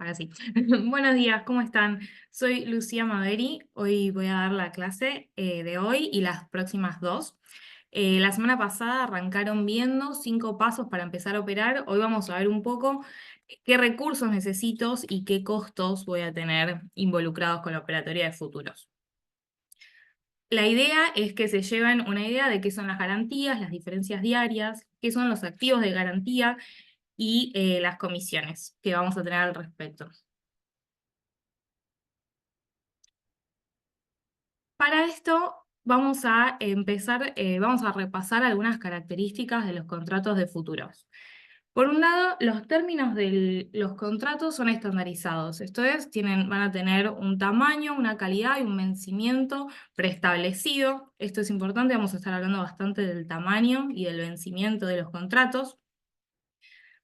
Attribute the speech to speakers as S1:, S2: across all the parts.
S1: Ahora sí. Buenos días, ¿cómo están? Soy Lucía Maveri. Hoy voy a dar la clase de hoy y las próximas dos. La semana pasada arrancaron viendo 5 pasos para empezar a operar. Hoy vamos a ver un poco qué recursos necesito y qué costos voy a tener involucrados con la operatoria de futuros. La idea es que se lleven una idea de qué son las garantías, las diferencias diarias, qué son los activos de garantía y las comisiones que vamos a tener al respecto. Para esto vamos a empezar, vamos a repasar algunas características de los contratos de futuros. Por un lado, los términos de los contratos son estandarizados, esto es, van a tener un tamaño, una calidad y un vencimiento preestablecido. Esto es importante, vamos a estar hablando bastante del tamaño y del vencimiento de los contratos.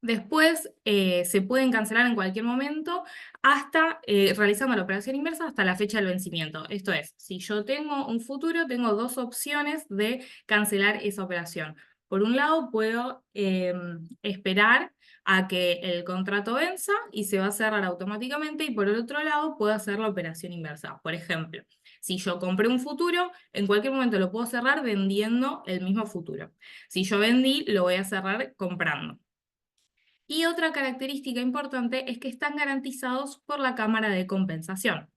S1: Después se pueden cancelar en cualquier momento hasta realizando la operación inversa hasta la fecha del vencimiento. Esto es, si yo tengo un futuro, tengo dos opciones de cancelar esa operación. Por un lado, puedo esperar a que el contrato venza y se va a cerrar automáticamente, y por el otro lado, puedo hacer la operación inversa. Por ejemplo, si yo compré un futuro, en cualquier momento lo puedo cerrar vendiendo el mismo futuro. Si yo vendí, lo voy a cerrar comprando. Y otra característica importante es que están garantizados por la cámara de compensación.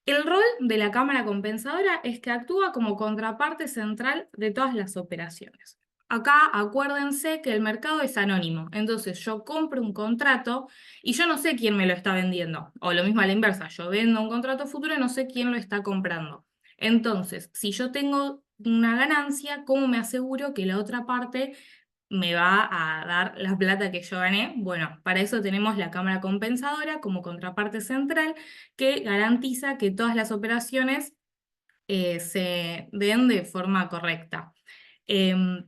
S1: El rol de la cámara compensadora es que actúa como contraparte central de todas las operaciones. Acá acuérdense que el mercado es anónimo, entonces yo compro un contrato y yo no sé quién me lo está vendiendo, o lo mismo a la inversa, yo vendo un contrato futuro y no sé quién lo está comprando. Entonces, si yo tengo una ganancia, ¿cómo me aseguro que la otra parte me va a dar la plata que yo gané? Bueno, para eso tenemos la cámara compensadora como contraparte central que garantiza que todas las operaciones se den de forma correcta.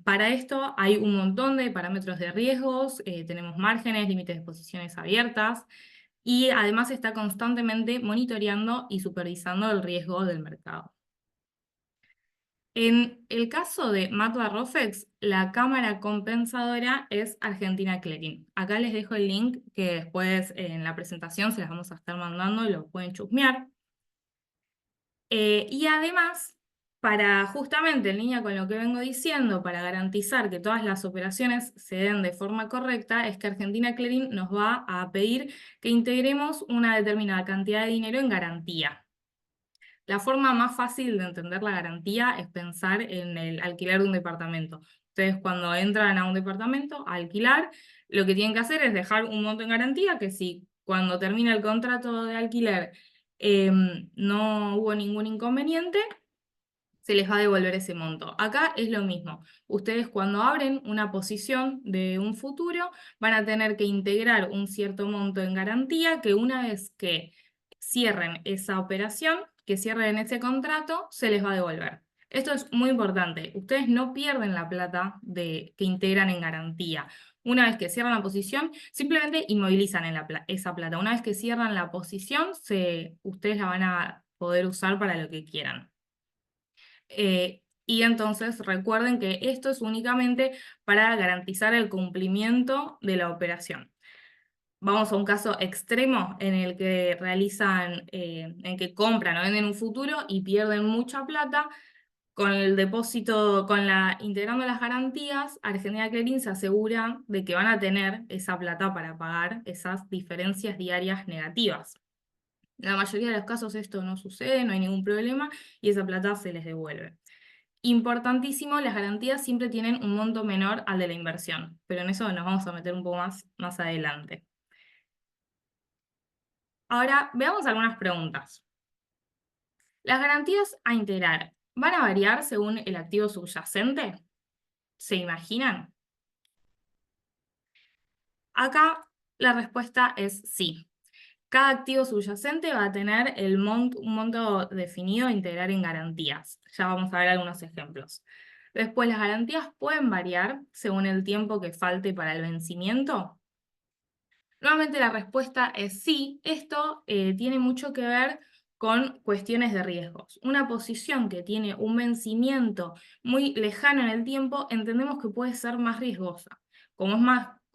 S1: Para esto hay un montón de parámetros de riesgos, tenemos márgenes, límites de posiciones abiertas, y además está constantemente monitoreando y supervisando el riesgo del mercado. En el caso de Matva Rofex, la cámara compensadora es Argentina Clearing. Acá les dejo el link que después en la presentación se las vamos a estar mandando y lo pueden chusmear. Y además, para justamente en línea con lo que vengo diciendo, para garantizar que todas las operaciones se den de forma correcta, es que Argentina Clearing nos va a pedir que integremos una determinada cantidad de dinero en garantía. La forma más fácil de entender la garantía es pensar en el alquiler de un departamento. Ustedes cuando entran a un departamento a alquilar, lo que tienen que hacer es dejar un monto en garantía, que si cuando termina el contrato de alquiler no hubo ningún inconveniente, se les va a devolver ese monto. Acá es lo mismo. Ustedes cuando abren una posición de un futuro van a tener que integrar un cierto monto en garantía que una vez que cierren esa operación, que cierren ese contrato, se les va a devolver. Esto es muy importante. Ustedes no pierden la plata que integran en garantía. Una vez que cierran la posición, simplemente inmovilizan esa plata. Una vez que cierran la posición, ustedes la van a poder usar para lo que quieran. Y entonces recuerden que esto es únicamente para garantizar el cumplimiento de la operación. Vamos a un caso extremo en el que en que compran o venden un futuro y pierden mucha plata. Con el depósito, integrando las garantías, Argentina Clearing se asegura de que van a tener esa plata para pagar esas diferencias diarias negativas. En la mayoría de los casos esto no sucede, no hay ningún problema y esa plata se les devuelve. Importantísimo, las garantías siempre tienen un monto menor al de la inversión, pero en eso nos vamos a meter un poco más adelante. Ahora, veamos algunas preguntas. ¿Las garantías a integrar van a variar según el activo subyacente? ¿Se imaginan? Acá la respuesta es sí. Cada activo subyacente va a tener un monto definido a integrar en garantías. Ya vamos a ver algunos ejemplos. Después, ¿las garantías pueden variar según el tiempo que falte para el vencimiento? Nuevamente la respuesta es sí. Esto tiene mucho que ver con cuestiones de riesgos. Una posición que tiene un vencimiento muy lejano en el tiempo, entendemos que puede ser más riesgosa. Como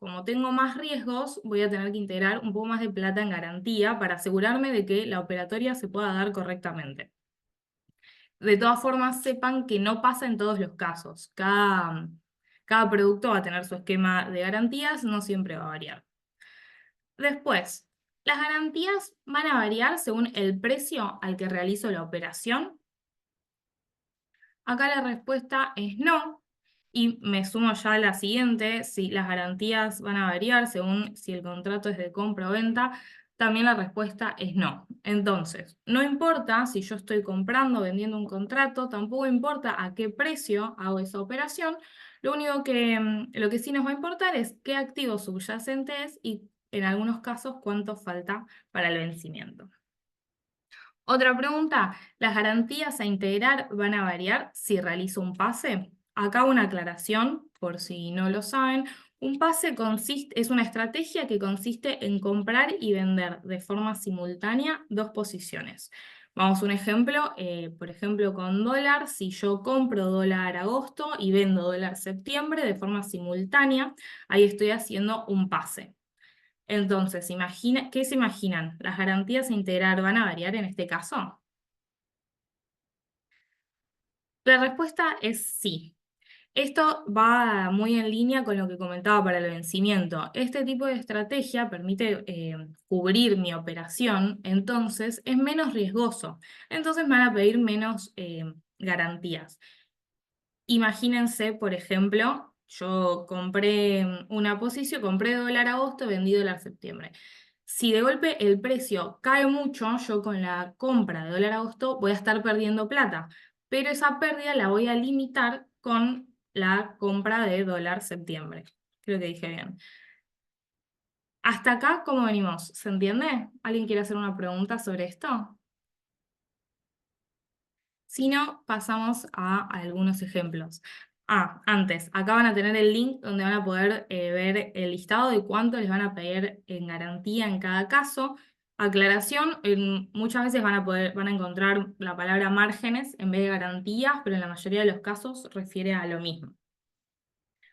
S1: como tengo más riesgos, voy a tener que integrar un poco más de plata en garantía para asegurarme de que la operatoria se pueda dar correctamente. De todas formas, sepan que no pasa en todos los casos. Cada producto va a tener su esquema de garantías, no siempre va a variar. Después, las garantías van a variar según el precio al que realizo la operación. Acá la respuesta es no, y me sumo ya a la siguiente: si las garantías van a variar según si el contrato es de compra o venta, también la respuesta es no. Entonces, no importa si yo estoy comprando o vendiendo un contrato, tampoco importa a qué precio hago esa operación, lo único lo que sí nos va a importar es qué activo subyacente es y en algunos casos cuánto falta para el vencimiento. Otra pregunta: ¿las garantías a integrar van a variar si realizo un pase? Acá una aclaración, por si no lo saben. Un pase es una estrategia que consiste en comprar y vender de forma simultánea dos posiciones. Vamos a un ejemplo, por ejemplo con dólar: si yo compro dólar agosto y vendo dólar septiembre de forma simultánea, ahí estoy haciendo un pase. Entonces, ¿qué se imaginan? ¿Las garantías a integrar van a variar en este caso? La respuesta es sí. Esto va muy en línea con lo que comentaba para el vencimiento. Este tipo de estrategia permite cubrir mi operación, entonces es menos riesgoso. Entonces me van a pedir menos garantías. Imagínense, por ejemplo, yo compré una posición, compré dólar agosto, vendí dólar septiembre. Si de golpe el precio cae mucho, yo con la compra de dólar agosto voy a estar perdiendo plata, pero esa pérdida la voy a limitar con la compra de dólar septiembre. Creo que dije bien. Hasta acá, ¿cómo venimos? ¿Se entiende? ¿Alguien quiere hacer una pregunta sobre esto? Si no, pasamos a algunos ejemplos. Antes, acá van a tener el link donde van a poder ver el listado de cuánto les van a pedir en garantía en cada caso. Aclaración: muchas veces van a encontrar la palabra márgenes en vez de garantías, pero en la mayoría de los casos refiere a lo mismo.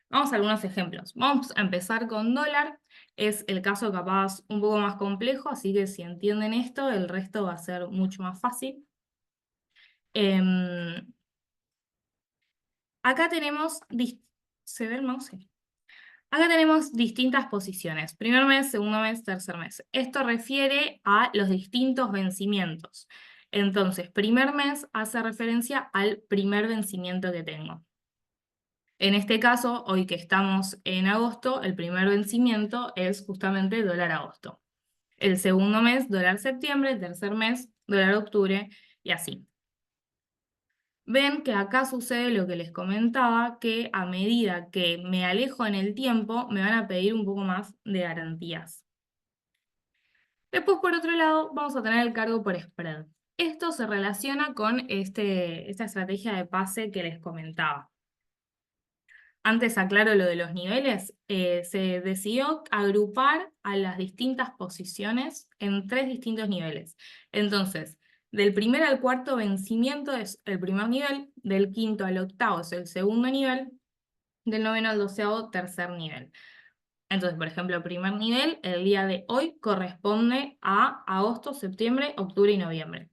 S1: Vamos a algunos ejemplos. Vamos a empezar con dólar. Es el caso capaz un poco más complejo, así que si entienden esto, el resto va a ser mucho más fácil. Em, Acá tenemos, ¿se ve el mouse? Sí. Acá tenemos distintas posiciones: primer mes, segundo mes, tercer mes. Esto refiere a los distintos vencimientos. Entonces, primer mes hace referencia al primer vencimiento que tengo. En este caso, hoy que estamos en agosto, el primer vencimiento es justamente dólar agosto. El segundo mes, dólar septiembre. El tercer mes, dólar octubre, y así. Ven que acá sucede lo que les comentaba, que a medida que me alejo en el tiempo, me van a pedir un poco más de garantías. Después, por otro lado, vamos a tener el cargo por spread. Esto se relaciona con esta estrategia de pase que les comentaba. Antes aclaro lo de los niveles. Se decidió agrupar a las distintas posiciones en 3 distintos niveles. Entonces, del primer al cuarto vencimiento es el primer nivel, del quinto al octavo es el segundo nivel, del noveno al doceavo tercer nivel. Entonces, por ejemplo, primer nivel, el día de hoy corresponde a agosto, septiembre, octubre y noviembre.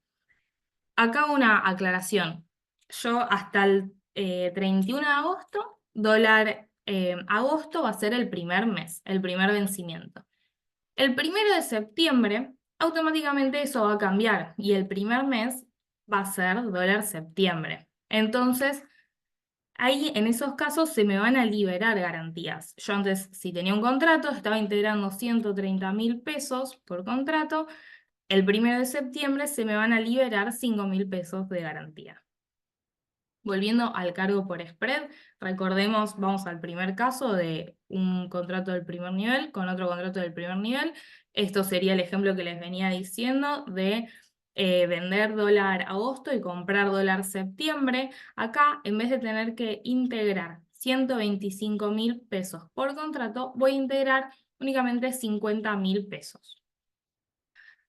S1: Acá una aclaración. Yo hasta el 31 de agosto, dólar agosto va a ser el primer mes, el primer vencimiento. El 1 de septiembre, automáticamente eso va a cambiar y el primer mes va a ser dólar septiembre. Entonces, ahí en esos casos se me van a liberar garantías. Yo antes, si tenía un contrato, estaba integrando 130.000 pesos por contrato. El 1 de septiembre se me van a liberar 5.000 pesos de garantía. Volviendo al cargo por spread, recordemos, vamos al primer caso de un contrato del primer nivel con otro contrato del primer nivel. Esto sería el ejemplo que les venía diciendo de vender dólar agosto y comprar dólar septiembre. Acá, en vez de tener que integrar 125.000 pesos por contrato, voy a integrar únicamente 50.000 pesos.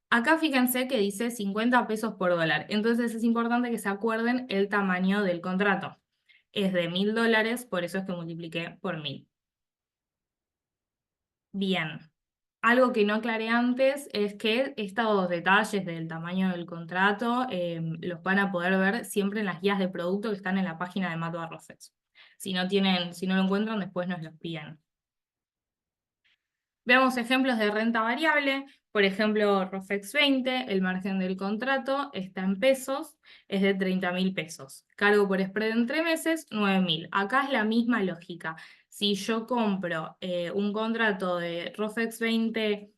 S1: Acá fíjense que dice 50 pesos por dólar, entonces es importante que se acuerden el tamaño del contrato. Es de $1.000, por eso es que multipliqué por 1.000. Bien. Algo que no aclaré antes es que estos detalles del tamaño del contrato los van a poder ver siempre en las guías de producto que están en la página de Mato Arrofex. Si no lo encuentran, después nos los piden. Veamos ejemplos de renta variable. Por ejemplo, ROFEX 20, el margen del contrato está en pesos, es de 30.000 pesos. Cargo por spread entre meses, 9.000. Acá es la misma lógica. Si yo compro un contrato de ROFEX 20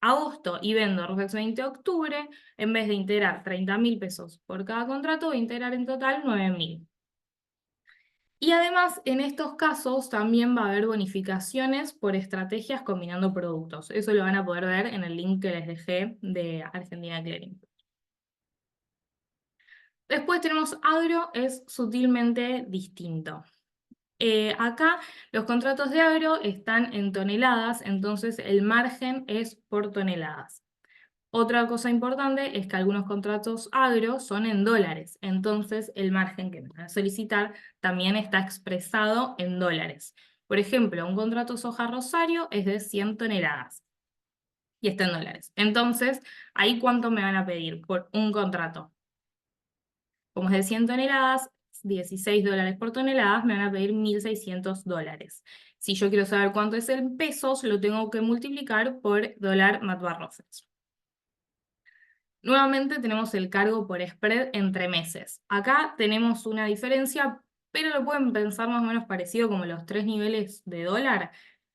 S1: agosto y vendo ROFEX 20 octubre, en vez de integrar 30.000 pesos por cada contrato, voy a integrar en total 9.000. Y además, en estos casos también va a haber bonificaciones por estrategias combinando productos. Eso lo van a poder ver en el link que les dejé de Argentina Clearing. Después tenemos agro, es sutilmente distinto. Acá los contratos de agro están en toneladas, entonces el margen es por toneladas. Otra cosa importante es que algunos contratos agro son en dólares, entonces el margen que me van a solicitar también está expresado en dólares. Por ejemplo, un contrato soja Rosario es de 100 toneladas y está en dólares. Entonces, ¿ahí cuánto me van a pedir por un contrato? Como es de 100 toneladas, 16 dólares por tonelada, me van a pedir 1.600 dólares. Si yo quiero saber cuánto es en pesos, lo tengo que multiplicar por dólar Matbarrofex. Nuevamente tenemos el cargo por spread entre meses. Acá tenemos una diferencia, pero lo pueden pensar más o menos parecido como los 3 niveles de dólar.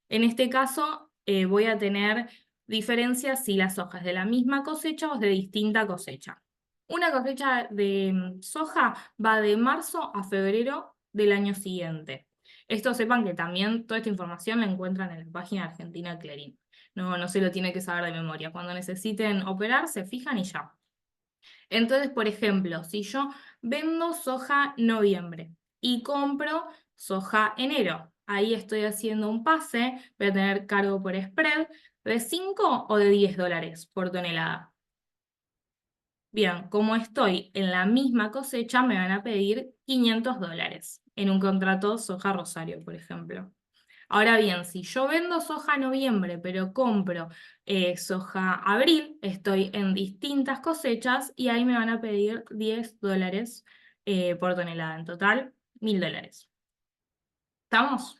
S1: En este caso voy a tener diferencias si la soja es de la misma cosecha o es de distinta cosecha. Una cosecha de soja va de marzo a febrero del año siguiente. Esto sepan que también toda esta información la encuentran en la página Argentina Clarín. No se lo tiene que saber de memoria. Cuando necesiten operar, se fijan y ya. Entonces, por ejemplo, si yo vendo soja noviembre y compro soja enero, ahí estoy haciendo un pase, voy a tener cargo por spread de 5 o de 10 dólares por tonelada. Bien, como estoy en la misma cosecha, me van a pedir 500 dólares en un contrato soja Rosario, por ejemplo. Ahora bien, si yo vendo soja noviembre, pero compro soja abril, estoy en distintas cosechas y ahí me van a pedir 10 dólares por tonelada. En total, 1.000 dólares. ¿Estamos?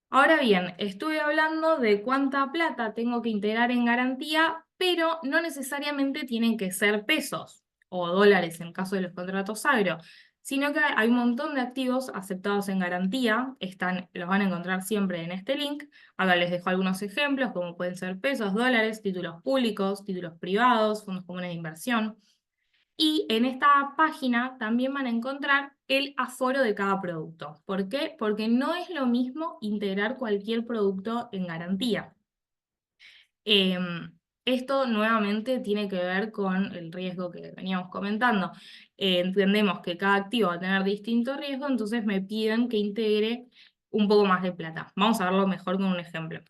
S1: Ahora bien, estuve hablando de cuánta plata tengo que integrar en garantía, pero no necesariamente tienen que ser pesos o dólares en caso de los contratos agro, sino que hay un montón de activos aceptados en garantía, los van a encontrar siempre en este link. Acá les dejo algunos ejemplos, como pueden ser pesos, dólares, títulos públicos, títulos privados, fondos comunes de inversión. Y en esta página también van a encontrar el aforo de cada producto. ¿Por qué? Porque no es lo mismo integrar cualquier producto en garantía. Esto nuevamente tiene que ver con el riesgo que veníamos comentando. Entendemos que cada activo va a tener distinto riesgo, entonces me piden que integre un poco más de plata. Vamos a verlo mejor con un ejemplo.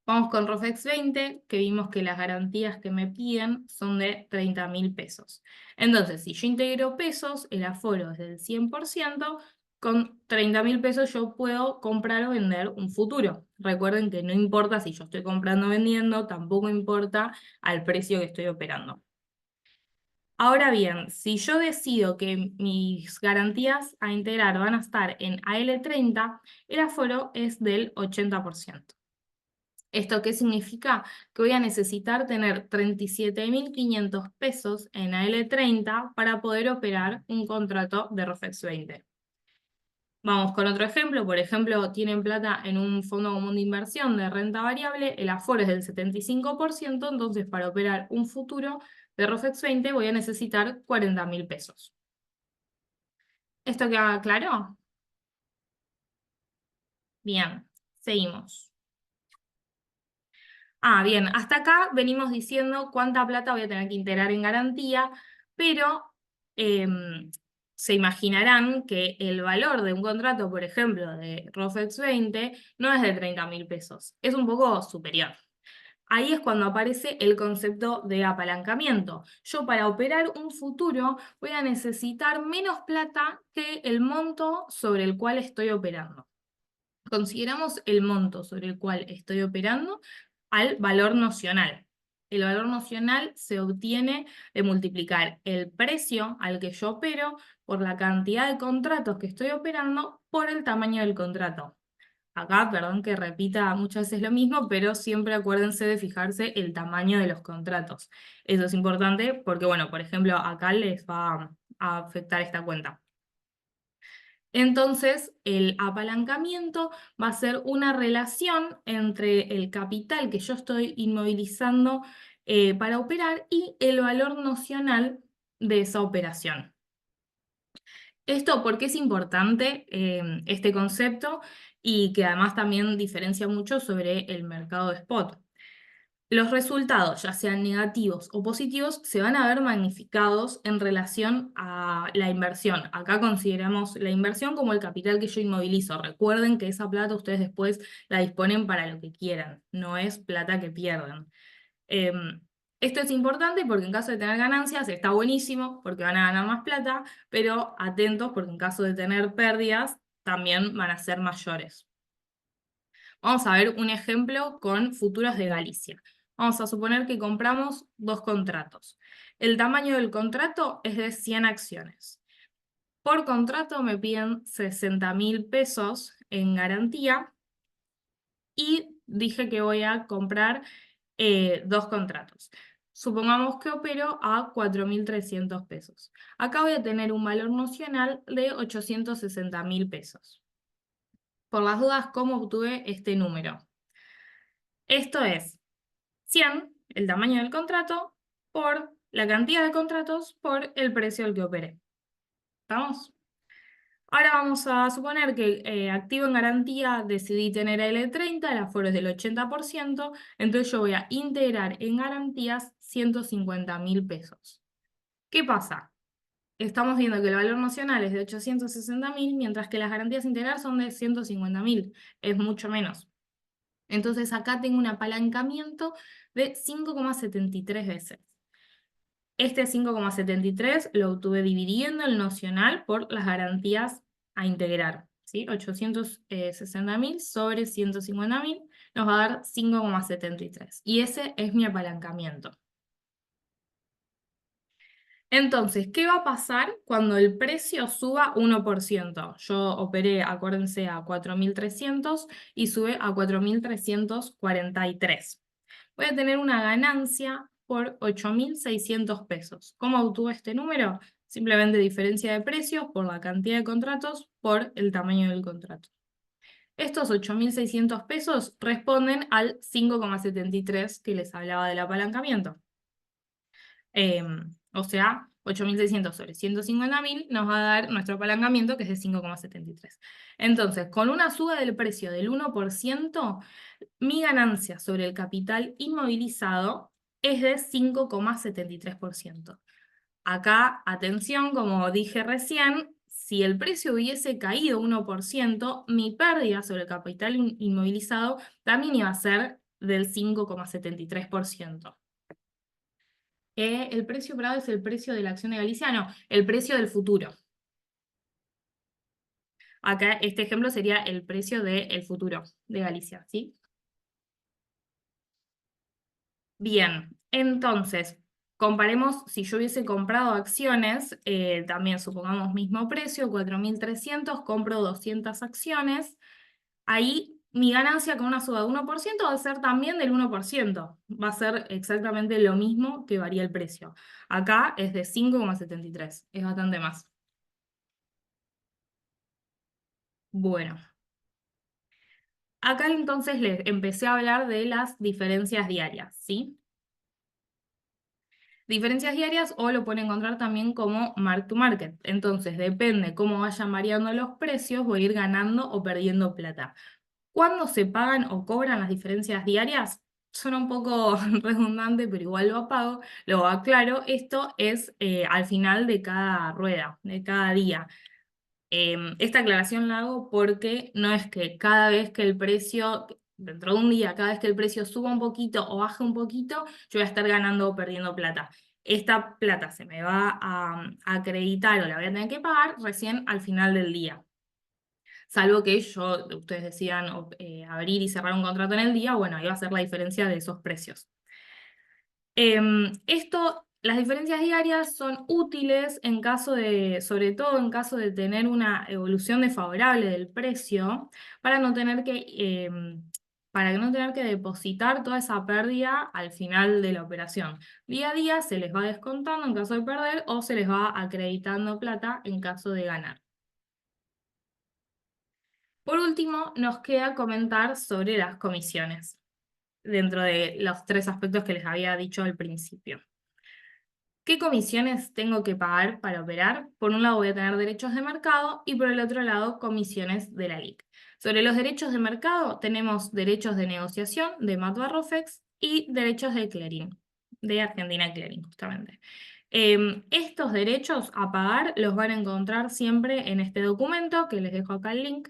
S1: Vamos con ROFEX 20, que vimos que las garantías que me piden son de 30.000 pesos. Entonces, si yo integro pesos, el aforo es del 100%, con 30.000 pesos yo puedo comprar o vender un futuro. Recuerden que no importa si yo estoy comprando o vendiendo, tampoco importa al precio que estoy operando. Ahora bien, si yo decido que mis garantías a integrar van a estar en AL30, el aforo es del 80%. ¿Esto qué significa? Que voy a necesitar tener 37.500 pesos en AL30 para poder operar un contrato de ROFEX 20. Vamos con otro ejemplo. Por ejemplo, tienen plata en un fondo común de inversión de renta variable, el aforo es del 75%, entonces para operar un futuro de ROFEX 20 voy a necesitar 40.000 pesos. ¿Esto queda claro? Bien, seguimos. Ah, bien, hasta acá venimos diciendo cuánta plata voy a tener que integrar en garantía, pero se imaginarán que el valor de un contrato, por ejemplo, de ROFEX 20, no es de 30.000 pesos, es un poco superior. Ahí es cuando aparece el concepto de apalancamiento. Yo para operar un futuro voy a necesitar menos plata que el monto sobre el cual estoy operando. Consideramos el monto sobre el cual estoy operando al valor nocional. El valor nocional se obtiene de multiplicar el precio al que yo opero por la cantidad de contratos que estoy operando por el tamaño del contrato. Acá, perdón que repita muchas veces lo mismo, pero siempre acuérdense de fijarse el tamaño de los contratos. Eso es importante porque, bueno, por ejemplo, acá les va a afectar esta cuenta. Entonces, el apalancamiento va a ser una relación entre el capital que yo estoy inmovilizando para operar y el valor nocional de esa operación. Esto porque es importante este concepto y que además también diferencia mucho sobre el mercado de spot. Los resultados, ya sean negativos o positivos, se van a ver magnificados en relación a la inversión. Acá consideramos la inversión como el capital que yo inmovilizo. Recuerden que esa plata ustedes después la disponen para lo que quieran, no es plata que pierden. Esto es importante porque en caso de tener ganancias está buenísimo porque van a ganar más plata, pero atentos porque en caso de tener pérdidas también van a ser mayores. Vamos a ver un ejemplo con futuros de Galicia. Vamos a suponer que compramos 2 contratos. El tamaño del contrato es de 100 acciones. Por contrato me piden 60.000 pesos en garantía y dije que voy a comprar 2 contratos. Supongamos que opero a 4.300 pesos. Acá voy a tener un valor nocional de 860.000 pesos. Por las dudas, ¿cómo obtuve este número? Esto es 100, el tamaño del contrato, por la cantidad de contratos, por el precio al que operé. ¿Estamos? Ahora vamos a suponer que activo en garantía decidí tener L30, el aforo es del 80%, entonces yo voy a integrar en garantías 150.000 pesos. ¿Qué pasa? Estamos viendo que el valor nocional es de 860.000, mientras que las garantías integrar son de 150.000, es mucho menos. Entonces acá tengo un apalancamiento de 5,73 veces. Este 5,73 lo obtuve dividiendo el nocional por las garantías a integrar, ¿sí? 860.000 sobre 150.000 nos va a dar 5,73. Y ese es mi apalancamiento. Entonces, ¿qué va a pasar cuando el precio suba 1%? Yo operé, acuérdense, a 4.300 y sube a 4.343. Voy a tener una ganancia por 8.600 pesos. ¿Cómo obtuve este número? Simplemente diferencia de precios por la cantidad de contratos por el tamaño del contrato. Estos 8.600 pesos responden al 5,73 que les hablaba del apalancamiento. O sea, 8.600 sobre 150.000 nos va a dar nuestro apalancamiento, que es de 5,73. Entonces, con una suba del precio del 1%, mi ganancia sobre el capital inmovilizado es de 5,73%. Acá, atención, como dije recién, si el precio hubiese caído 1%, mi pérdida sobre el capital inmovilizado también iba a ser del 5,73%. El precio operado es el precio de la acción de Galicia, no, el precio del futuro. Acá este ejemplo sería el precio del futuro de Galicia, ¿sí? Bien, entonces, comparemos si yo hubiese comprado acciones, también supongamos mismo precio, 4.300, compro 200 acciones, ahí mi ganancia con una suba de 1% va a ser también del 1%, va a ser exactamente lo mismo que varía el precio. Acá es de 5,73, es bastante más. Bueno, acá entonces les empecé a hablar de las diferencias diarias, ¿sí? Diferencias diarias o lo pueden encontrar también como mark to market. Entonces, depende cómo vayan variando los precios, voy a ir ganando o perdiendo plata. ¿Cuándo se pagan o cobran las diferencias diarias? Suena un poco redundante, pero igual lo apago, lo aclaro. Esto es al final de cada rueda, de cada día. Esta aclaración la hago porque no es que cada vez que el precio, dentro de un día, cada vez que el precio suba un poquito o baje un poquito, yo voy a estar ganando o perdiendo plata. Esta plata se me va a acreditar o la voy a tener que pagar recién al final del día. salvo que ustedes decidan abrir y cerrar un contrato en el día, bueno, ahí va a ser la diferencia de esos precios. Las diferencias diarias son útiles en caso sobre todo en caso de tener una evolución desfavorable del precio, para no tener para no tener que depositar toda esa pérdida al final de la operación. Día a día se les va descontando en caso de perder o se les va acreditando plata en caso de ganar. Por último, nos queda comentar sobre las comisiones, dentro de los 3 aspectos que les había dicho al principio. ¿Qué comisiones tengo que pagar para operar? Por un lado voy a tener derechos de mercado y por el otro lado comisiones de la LIC. Sobre los derechos de mercado tenemos derechos de negociación de Matua Rofex y derechos de clearing, de Argentina Clearing justamente. Estos derechos a pagar los van a encontrar siempre en este documento, que les dejo acá el link,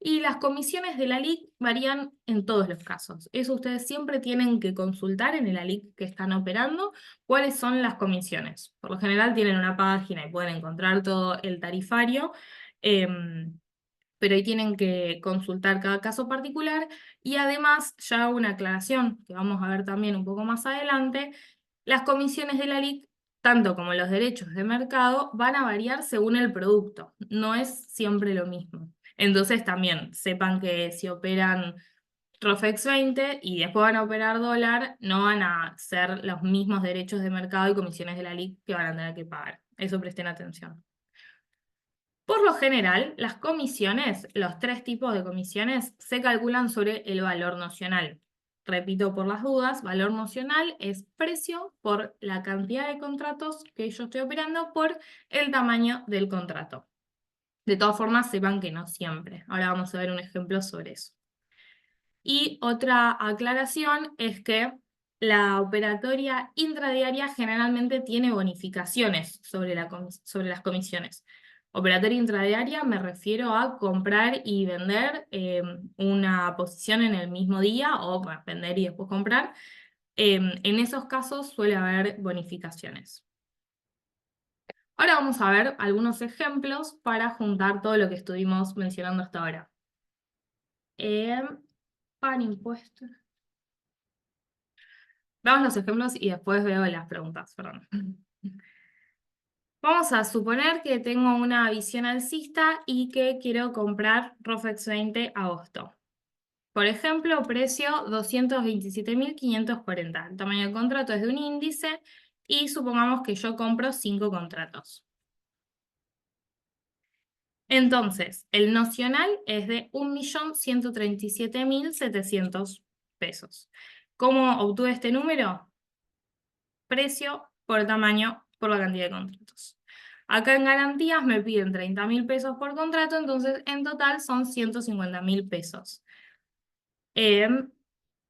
S1: y las comisiones de la LIC varían en todos los casos. Eso ustedes siempre tienen que consultar en el ALIC que están operando, cuáles son las comisiones. Por lo general tienen una página y pueden encontrar todo el tarifario, pero ahí tienen que consultar cada caso particular, y además, ya una aclaración que vamos a ver también un poco más adelante, las comisiones de la LIC, tanto como los derechos de mercado, van a variar según el producto, no es siempre lo mismo. Entonces también sepan que si operan ROFEX 20 y después van a operar dólar, no van a ser los mismos derechos de mercado y comisiones de la LIC que van a tener que pagar. Eso presten atención. Por lo general, las comisiones, los 3 tipos de comisiones, se calculan sobre el valor nocional. Repito por las dudas, valor nocional es precio por la cantidad de contratos que yo estoy operando por el tamaño del contrato. De todas formas, sepan que no siempre. Ahora vamos a ver un ejemplo sobre eso. Y otra aclaración es que la operatoria intradiaria generalmente tiene bonificaciones sobre las comisiones. Operatoria intradiaria me refiero a comprar y vender una posición en el mismo día, o bueno, vender y después comprar. En esos casos suele haber bonificaciones. Ahora vamos a ver algunos ejemplos para juntar todo lo que estuvimos mencionando hasta ahora. Para impuestos. Veamos los ejemplos y después veo las preguntas, perdón. Vamos a suponer que tengo una visión alcista y que quiero comprar ROFEX 20 agosto. Por ejemplo, precio 227.540. El tamaño del contrato es de un índice y supongamos que yo compro 5 contratos. Entonces, el nocional es de 1.137.700 pesos. ¿Cómo obtuve este número? Precio por tamaño por la cantidad de contratos. Acá en garantías me piden 30.000 pesos por contrato, entonces en total son 150.000 pesos.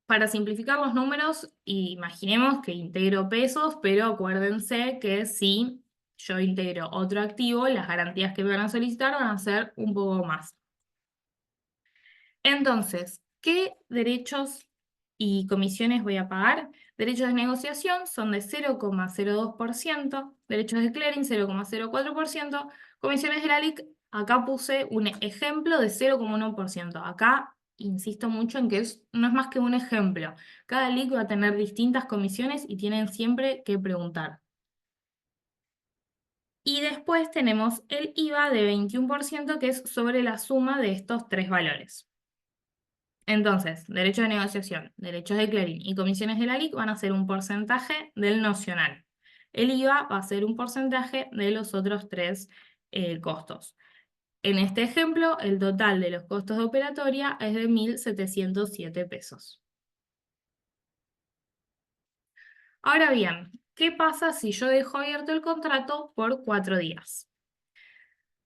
S1: Para simplificar los números, imaginemos que integro pesos, pero acuérdense que si yo integro otro activo, las garantías que me van a solicitar van a ser un poco más. Entonces, ¿qué derechos y comisiones voy a pagar? Derechos de negociación son de 0,02%, derechos de clearing 0,04%, comisiones de la LIC, acá puse un ejemplo de 0,1%. Acá insisto mucho en que no es más que un ejemplo. Cada LIC va a tener distintas comisiones y tienen siempre que preguntar. Y después tenemos el IVA de 21%, que es sobre la suma de estos 3 valores. Entonces, derechos de negociación, derechos de clearing y comisiones de la LIC van a ser un porcentaje del nocional. El IVA va a ser un porcentaje de los otros 3 costos. En este ejemplo, el total de los costos de operatoria es de 1.707 pesos. Ahora bien, ¿qué pasa si yo dejo abierto el contrato por 4 días?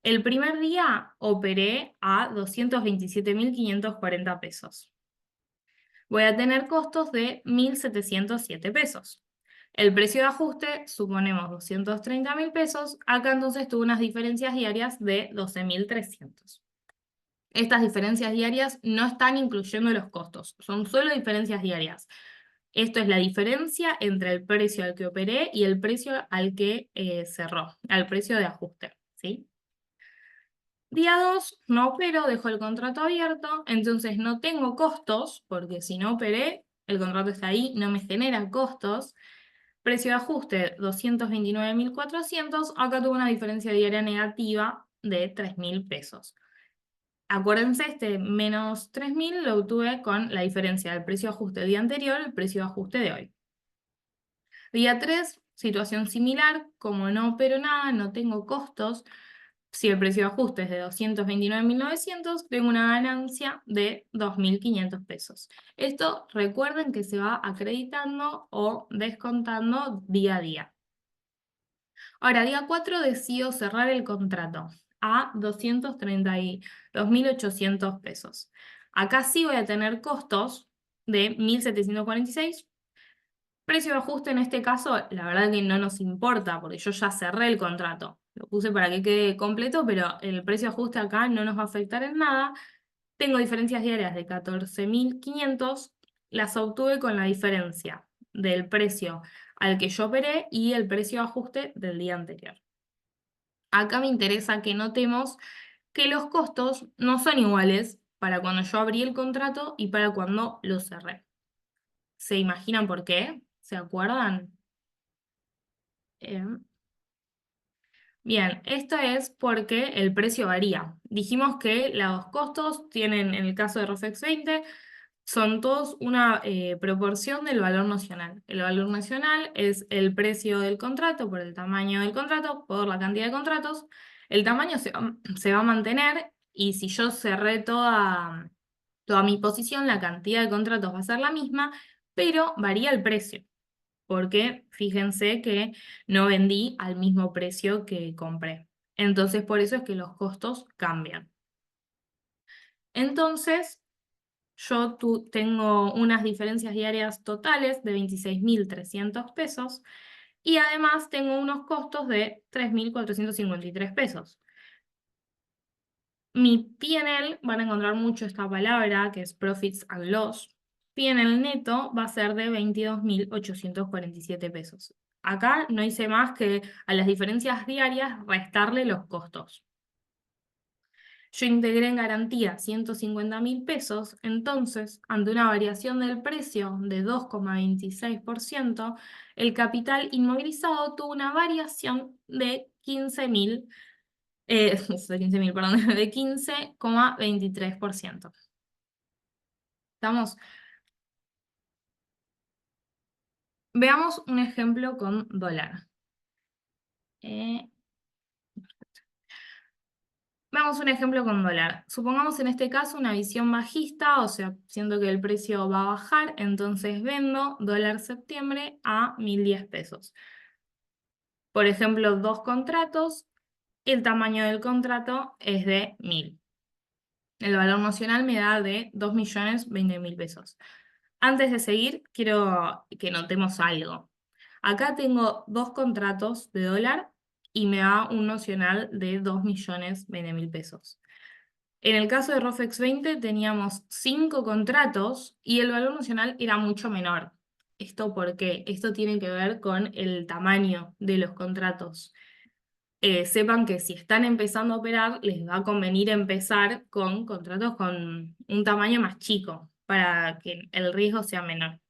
S1: El primer día operé a 227.540 pesos. Voy a tener costos de 1.707 pesos. El precio de ajuste, suponemos 230.000 pesos, acá entonces tuve unas diferencias diarias de 12.300. Estas diferencias diarias no están incluyendo los costos, son solo diferencias diarias. Esto es la diferencia entre el precio al que operé y el precio al que cerró, al precio de ajuste, ¿sí? Día 2 no opero, dejo el contrato abierto, entonces no tengo costos, porque si no operé, el contrato está ahí, no me genera costos. Precio de ajuste 229.400, acá tuve una diferencia diaria negativa de 3.000 pesos. Acuérdense, este menos 3.000 lo obtuve con la diferencia del precio de ajuste del día anterior al precio de ajuste de hoy. Día 3, situación similar, como no opero nada, no tengo costos. Si el precio de ajuste es de 229.900, tengo una ganancia de 2.500 pesos. Esto recuerden que se va acreditando o descontando día a día. Ahora, día 4 decido cerrar el contrato a 232.800 pesos. Acá sí voy a tener costos de 1.746. Precio de ajuste en este caso, la verdad que no nos importa porque yo ya cerré el contrato. Lo puse para que quede completo, pero el precio de ajuste acá no nos va a afectar en nada. Tengo diferencias diarias de 14.500, las obtuve con la diferencia del precio al que yo operé y el precio de ajuste del día anterior. Acá me interesa que notemos que los costos no son iguales para cuando yo abrí el contrato y para cuando lo cerré. ¿Se imaginan por qué? ¿Se acuerdan? Eh, Bien, esto es porque el precio varía. Dijimos que los costos tienen, en el caso de ROFEX 20, son todos una proporción del valor nocional. El valor nocional es el precio del contrato por el tamaño del contrato, por la cantidad de contratos. El tamaño se va a mantener y si yo cerré toda mi posición, la cantidad de contratos va a ser la misma, pero varía el precio porque fíjense que no vendí al mismo precio que compré. Entonces, por eso es que los costos cambian. Entonces, yo tengo unas diferencias diarias totales de 26.300 pesos y además tengo unos costos de 3.453 pesos. Mi P&L, van a encontrar mucho esta palabra que es Profits and Loss. P&L neto va a ser de 22.847 pesos. Acá no hice más que a las diferencias diarias restarle los costos. Yo integré en garantía 150.000 pesos, entonces, ante una variación del precio de 2,26%, el capital inmovilizado tuvo una variación de 15.000, de 15.000, perdón, de 15,23%. ¿Estamos? Veamos un ejemplo con dólar. Eh, Veamos un ejemplo con dólar. Supongamos en este caso una visión bajista, o sea, siento que el precio va a bajar, entonces vendo dólar septiembre a 1.010 pesos. Por ejemplo, dos contratos, el tamaño del contrato es de 1.000. El valor nocional me da de 2.020.000 pesos. Antes de seguir, quiero que notemos algo. Acá tengo dos contratos de dólar y me da un nocional de 2.020.000 pesos. En el caso de ROFEX 20 teníamos 5 contratos y el valor nocional era mucho menor. ¿Esto por qué? Esto tiene que ver con el tamaño de los contratos. Sepan que si están empezando a operar, les va a convenir empezar con contratos con un tamaño más chico para que el riesgo sea menor.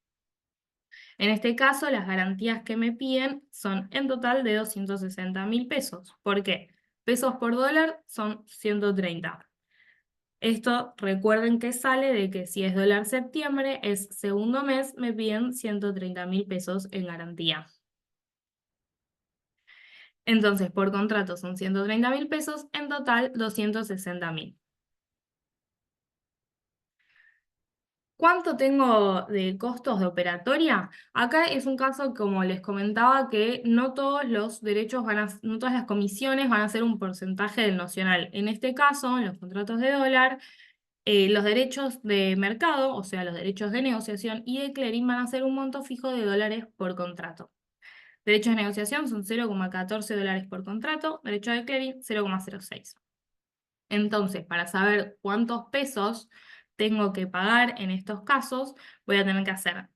S1: En este caso, las garantías que me piden son en total de 260.000 pesos. ¿Por qué? Pesos por dólar son 130. Esto recuerden que sale de que si es dólar septiembre, es segundo mes, me piden 130.000 pesos en garantía. Entonces, por contrato son 130.000 pesos, en total 260.000. ¿Cuánto tengo de costos de operatoria? Acá es un caso, como les comentaba, que no todos los derechos no todas las comisiones van a ser un porcentaje del nocional. En este caso, en los contratos de dólar, los derechos de mercado, o sea, los derechos de negociación y de clearing van a ser un monto fijo de dólares por contrato. Derechos de negociación son 0,14 dólares por contrato, derecho de clearing 0,06. Entonces, para saber cuántos pesos tengo que pagar en estos casos, voy a tener que hacer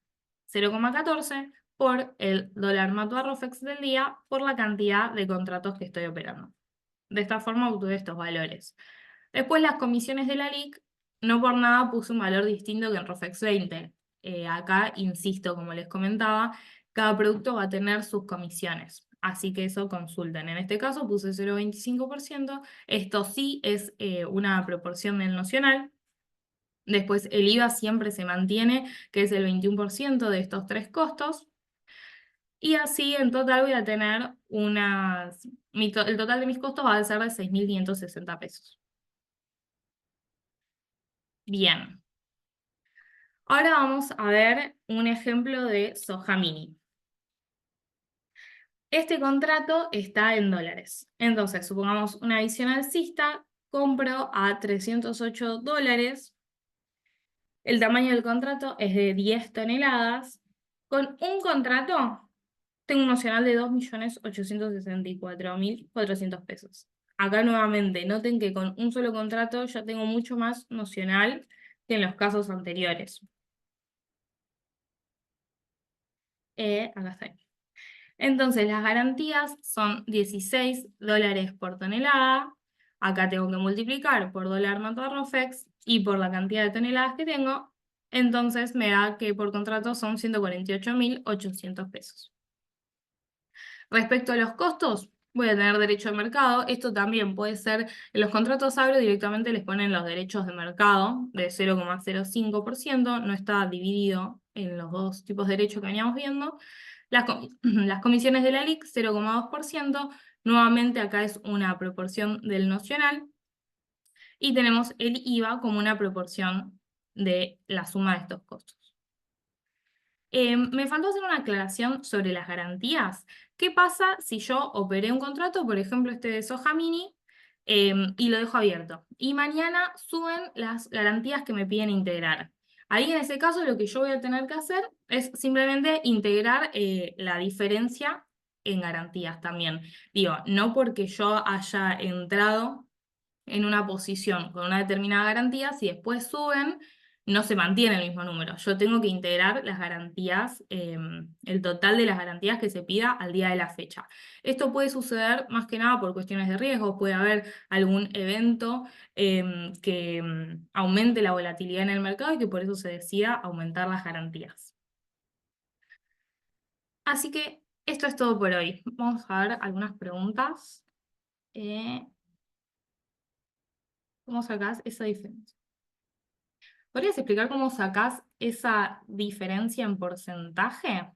S1: 0,14 por el dólar Matua Rofex del día por la cantidad de contratos que estoy operando. De esta forma obtuve estos valores. Después las comisiones de la LIC, no por nada puse un valor distinto que en ROFEX 20. Acá, insisto, como les comentaba, cada producto va a tener sus comisiones. Así que eso consulten. En este caso puse 0,25%. Esto sí es una proporción del nocional. Después el IVA siempre se mantiene, que es el 21% de estos tres costos. Y así en total voy a tener el total de mis costos va a ser de 6.560 pesos. Bien. Ahora vamos a ver un ejemplo de soja mini. Este contrato está en dólares. Entonces, supongamos una visión alcista, compro a $308. El tamaño del contrato es de 10 toneladas. Con un contrato tengo un nocional de 2.864.400 pesos. Acá nuevamente, noten que con un solo contrato ya tengo mucho más nocional que en los casos anteriores. Acá está. Entonces, las garantías son $16 por tonelada. Acá tengo que multiplicar por dólar Matarrofex y por la cantidad de toneladas que tengo. Entonces, me da que por contrato son 148.800 pesos. Respecto a los costos, voy a tener derecho de mercado. Esto también puede ser, en los contratos agro directamente les ponen los derechos de mercado de 0,05%, no está dividido en los dos tipos de derechos que veníamos viendo. Las comisiones de la LIC, 0,2%, nuevamente acá es una proporción del nocional, y tenemos el IVA como una proporción de la suma de estos costos. Me faltó hacer una aclaración sobre las garantías. ¿Qué pasa si yo operé un contrato, por ejemplo este de soja mini, y lo dejo abierto? Y mañana suben las garantías que me piden integrar. Ahí en ese caso lo que yo voy a tener que hacer es simplemente integrar la diferencia en garantías también. Digo, no porque yo haya entrado en una posición con una determinada garantía, si después suben, no se mantiene el mismo número. Yo tengo que integrar las garantías, el total de las garantías que se pida al día de la fecha. Esto puede suceder más que nada por cuestiones de riesgo, puede haber algún evento que aumente la volatilidad en el mercado y que por eso se decida aumentar las garantías. Así que esto es todo por hoy. Vamos a ver algunas preguntas. ¿Cómo sacás esa diferencia? ¿Podrías explicar cómo sacás esa diferencia en porcentaje?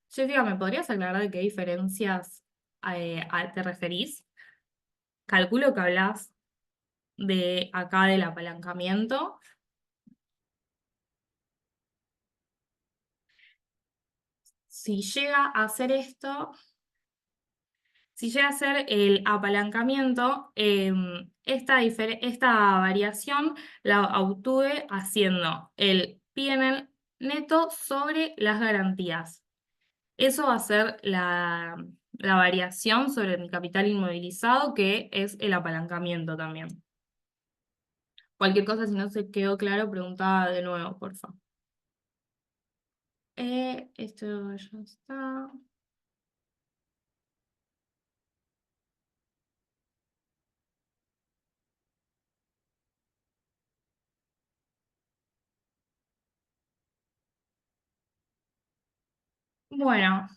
S1: Jessica, ¿me podrías aclarar de qué diferencias te referís? Calculo que hablas de acá del apalancamiento. Si llega a hacer esto, si llega a ser el apalancamiento, esta variación la obtuve haciendo el P&L neto sobre las garantías. Eso va a ser la variación sobre mi capital inmovilizado, que es el apalancamiento también. Cualquier cosa, si no se quedó claro, preguntaba de nuevo, por favor. Esto ya está. Bueno,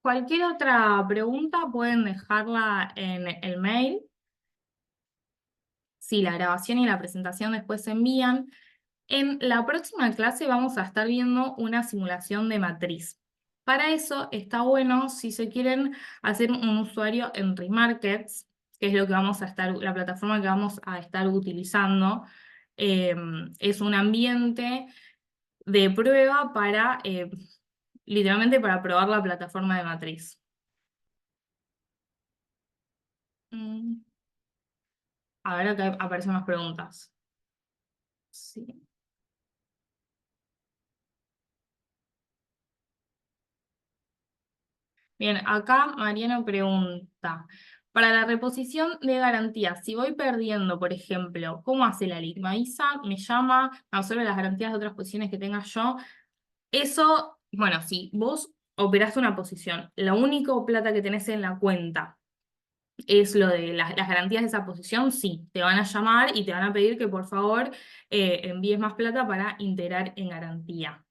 S1: cualquier otra pregunta pueden dejarla en el mail. Si la grabación y la presentación después se envían. En la próxima clase vamos a estar viendo una simulación de matriz. Para eso está bueno, si se quieren hacer un usuario en Remarkets, que es lo que vamos a estar, la plataforma que vamos a estar utilizando, es un ambiente de prueba para, literalmente para probar la plataforma de matriz. Mm, A ver, acá aparecen más preguntas. Sí. Bien, acá Mariano pregunta, para la reposición de garantías, si voy perdiendo, por ejemplo, ¿cómo hace la LIC? Me avisa, me llama, me absorbe las garantías de otras posiciones que tenga yo. Eso, bueno, si vos operaste una posición, la única plata que tenés en la cuenta es lo de las garantías de esa posición, sí, te van a llamar y te van a pedir que por favor envíes más plata para integrar en garantía.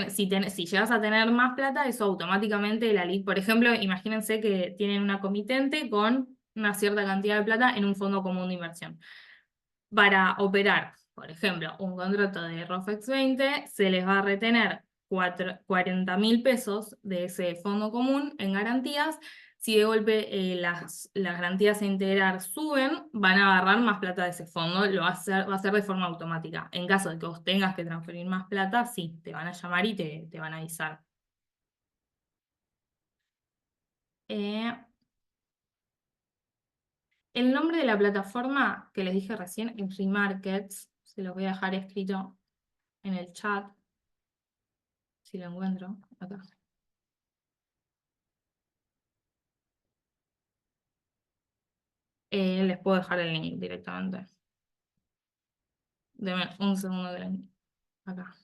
S1: Si llegas a tener más plata, eso automáticamente la ley, por ejemplo, imagínense que tienen una comitente con una cierta cantidad de plata en un fondo común de inversión. Para operar, por ejemplo, un contrato de ROFEX 20, se les va a retener 40.000 pesos de ese fondo común en garantías. Si de golpe las garantías a integrar suben, van a agarrar más plata de ese fondo, va a ser de forma automática. En caso de que vos tengas que transferir más plata, sí, te van a llamar y te van a avisar. Eh, el nombre de la plataforma que les dije recién es Remarkets, se los voy a dejar escrito en el chat. Si lo encuentro, acá. Les puedo dejar el link directamente. Deme un segundo que acá.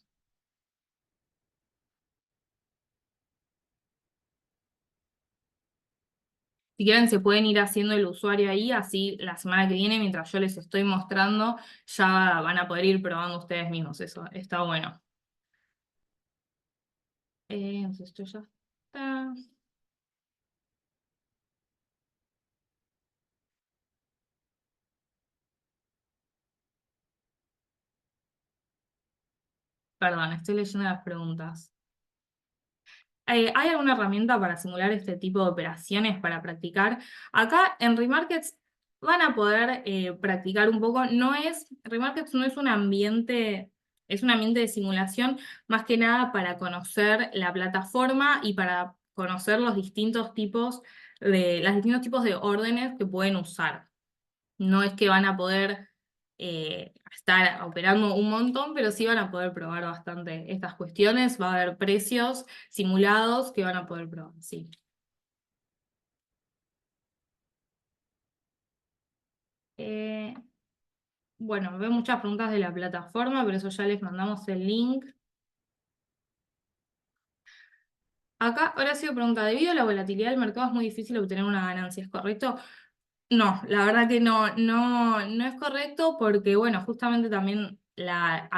S1: Si quieren, se pueden ir haciendo el usuario ahí, así la semana que viene, mientras yo les estoy mostrando, ya van a poder ir probando ustedes mismos. Eso está bueno. Entonces esto ya está. Perdón, estoy leyendo las preguntas. ¿Hay alguna herramienta para simular este tipo de operaciones para practicar? Acá en Remarkets van a poder practicar un poco. Remarkets no es un ambiente de simulación más que nada para conocer la plataforma y para conocer los distintos tipos de órdenes que pueden usar. No es que van a poder estar operando un montón, pero sí van a poder probar bastante estas cuestiones. Va a haber precios simulados que van a poder probar, sí. Eh, bueno, veo muchas preguntas de la plataforma, pero eso ya les mandamos el link. Acá, Horacio pregunta, debido a la volatilidad del mercado es muy difícil obtener una ganancia, ¿es correcto? No, la verdad que no es correcto porque, bueno, justamente también la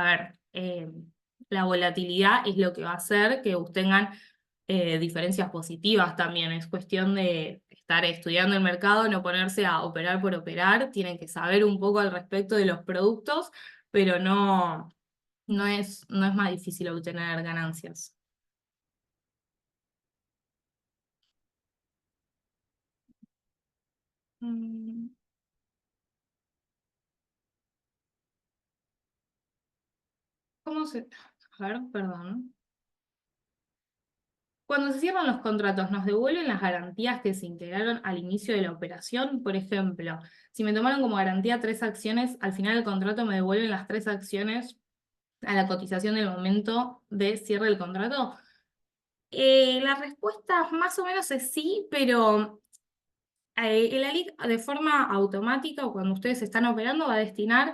S1: volatilidad es lo que va a hacer que tengan diferencias positivas también. Es cuestión de estar estudiando el mercado, no ponerse a operar por operar, tienen que saber un poco al respecto de los productos, pero no es más difícil obtener ganancias. Mm, ¿Cómo se...? A ver, perdón. Cuando se cierran los contratos, ¿nos devuelven las garantías que se integraron al inicio de la operación? Por ejemplo, si me tomaron como garantía 3 acciones, al final del contrato me devuelven las 3 acciones a la cotización del momento de cierre del contrato. La respuesta más o menos es sí, pero el ALIC de forma automática o cuando ustedes están operando va a destinar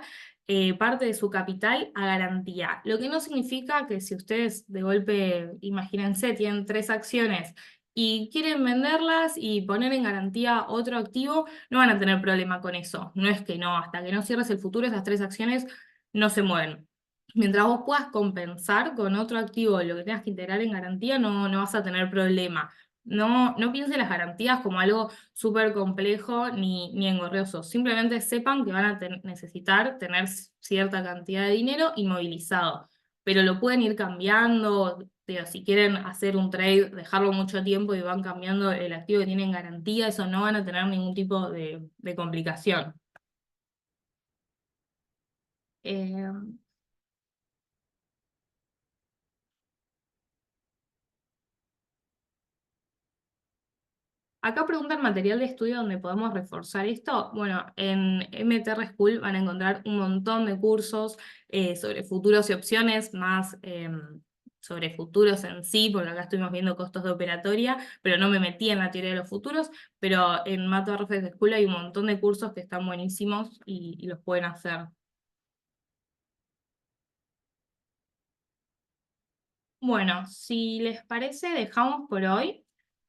S1: parte de su capital a garantía. Lo que no significa que si ustedes de golpe, imagínense, tienen 3 acciones y quieren venderlas y poner en garantía otro activo, no van a tener problema con eso. No es que no, hasta que no cierres el futuro, esas 3 acciones no se mueven. Mientras vos puedas compensar con otro activo lo que tengas que integrar en garantía, no vas a tener problema. No piensen las garantías como algo súper complejo ni engorroso. Simplemente sepan que van a necesitar tener cierta cantidad de dinero inmovilizado, pero lo pueden ir cambiando. Digo, si quieren hacer un trade, dejarlo mucho tiempo y van cambiando el activo que tienen garantía, eso no van a tener ningún tipo de complicación. Eh, Acá preguntan material de estudio donde podemos reforzar esto. Bueno, en MTR School van a encontrar un montón de cursos sobre futuros y opciones, más sobre futuros en sí, porque acá estuvimos viendo costos de operatoria, pero no me metí en la teoría de los futuros, pero en MTR School hay un montón de cursos que están buenísimos y los pueden hacer. Bueno, si les parece, dejamos por hoy.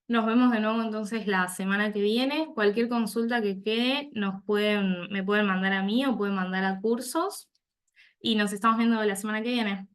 S1: Nos vemos de nuevo entonces la semana que viene. Cualquier consulta que quede me pueden mandar a mí o pueden mandar a cursos y nos estamos viendo la semana que viene.